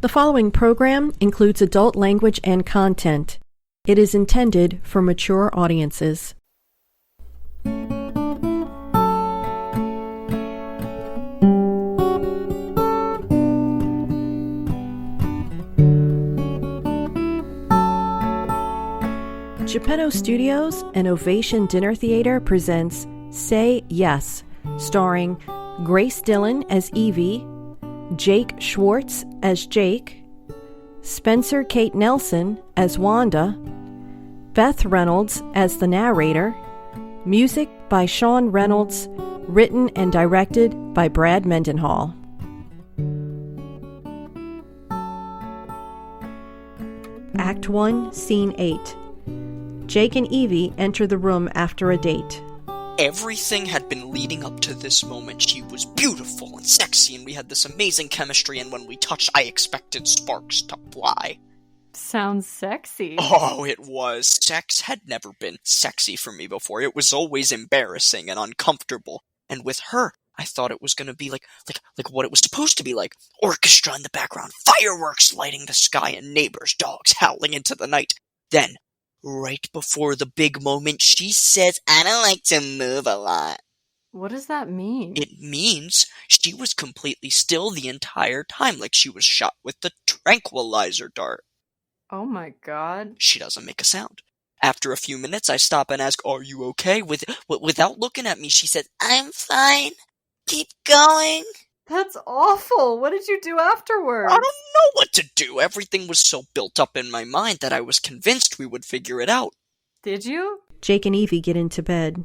The following program includes adult language and content. It is intended for mature audiences. Geppetto Studios and Ovation Dinner Theater presents Say Yes, starring Grace Dillon as Evie, Jake Schwartz as Jake, Spencer Kate Nelson as Wanda, Beth Reynolds as the narrator, music by Sean Reynolds, written and directed by Brad Mendenhall. Act 1, Scene 8. Jake and Evie enter the room after a date. Everything had been leading up to this moment. She was beautiful and sexy, and we had this amazing chemistry, and when we touched, I expected sparks to fly. Sounds sexy. Oh, it was. Sex had never been sexy for me before. It was always embarrassing and uncomfortable. And with her, I thought it was going to be like what it was supposed to be like. Orchestra in the background, fireworks lighting the sky, and neighbors' dogs howling into the night. Then, right before the big moment, she says, "I don't like to move a lot." What does that mean? It means she was completely still the entire time, like she was shot with the tranquilizer dart. Oh my god. She doesn't make a sound. After a few minutes, I stop and ask, "Are you okay?" Without looking at me, she said, "I'm fine. Keep going." That's awful. What did you do afterwards? I don't know what to do. Everything was so built up in my mind that I was convinced we would figure it out. Did you? Jake and Evie get into bed.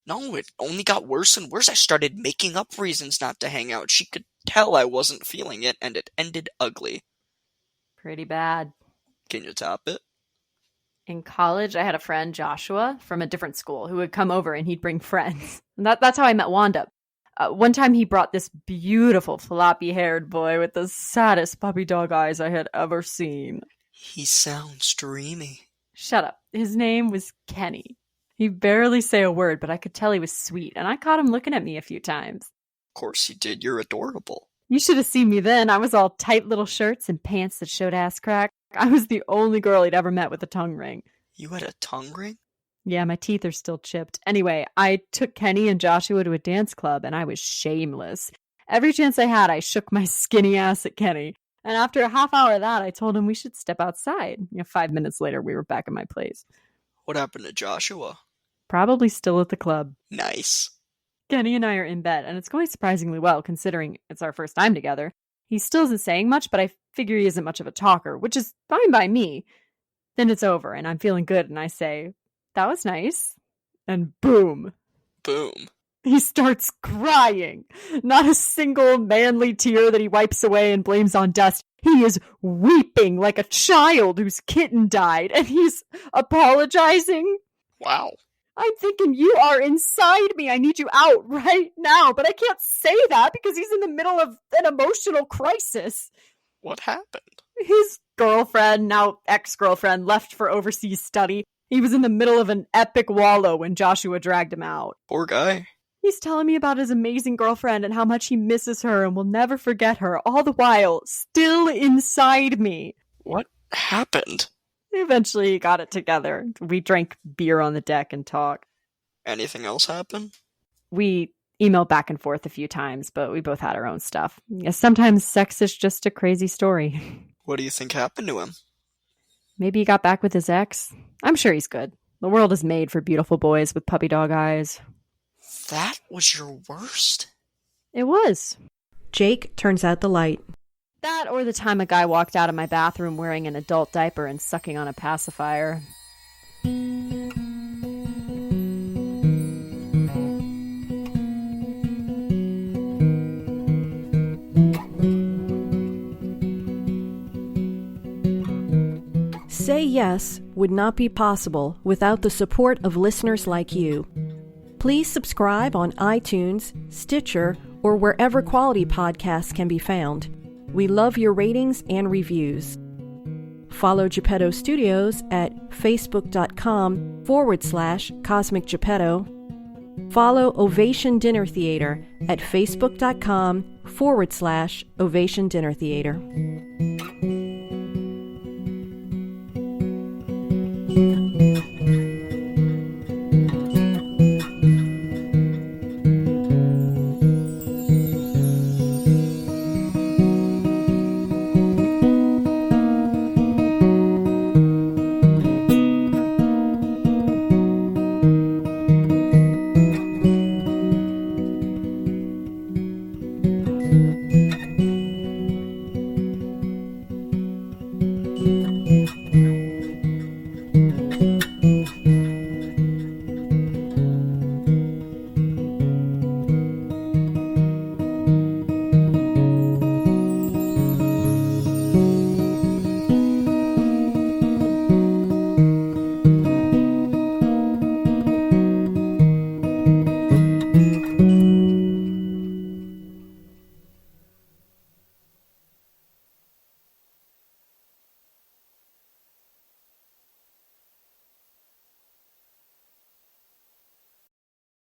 No, it only got worse and worse. I started making up reasons not to hang out. She could tell I wasn't feeling it, and it ended ugly. Pretty bad. Can you top it? In college, I had a friend, Joshua, from a different school, who would come over and he'd bring friends. And that's how I met Wanda. One time he brought this beautiful floppy-haired boy with the saddest puppy dog eyes I had ever seen. He sounds dreamy. Shut up. His name was Kenny. He'd barely say a word, but I could tell he was sweet, and I caught him looking at me a few times. Of course you did. You're adorable. You should have seen me then. I was all tight little shirts and pants that showed ass crack. I was the only girl he'd ever met with a tongue ring. You had a tongue ring? Yeah, my teeth are still chipped. Anyway, I took Kenny and Joshua to a dance club, and I was shameless. Every chance I had, I shook my skinny ass at Kenny. And after a half hour of that, I told him we should step outside. 5 minutes later, we were back at my place. What happened to Joshua? Probably still at the club. Nice. Kenny and I are in bed, and it's going surprisingly well, considering it's our first time together. He still isn't saying much, but I figure he isn't much of a talker, which is fine by me. Then it's over, and I'm feeling good, and I say, "That was nice." And boom. Boom. He starts crying. Not a single manly tear that he wipes away and blames on dust. He is weeping like a child whose kitten died, and he's apologizing. Wow. I'm thinking, you are inside me. I need you out right now. But I can't say that because he's in the middle of an emotional crisis. What happened? His girlfriend, now ex-girlfriend, left for overseas study. He was in the middle of an epic wallow when Joshua dragged him out. Poor guy. He's telling me about his amazing girlfriend and how much he misses her and will never forget her, all the while still inside me. What happened? Eventually he got it together. We drank beer on the deck and talked. Anything else happen? We emailed back and forth a few times, but we both had our own stuff. Sometimes sex is just a crazy story. What do you think happened to him? Maybe he got back with his ex. I'm sure he's good. The world is made for beautiful boys with puppy dog eyes. That was your worst? It was. Jake turns out the light. That or the time a guy walked out of my bathroom wearing an adult diaper and sucking on a pacifier. Say Yes would not be possible without the support of listeners like you. Please subscribe on iTunes, Stitcher, or wherever quality podcasts can be found. We love your ratings and reviews. Follow Geppetto Studios at facebook.com/Cosmic Geppetto. Follow Ovation Dinner Theater at facebook.com Ovation Dinner Theater.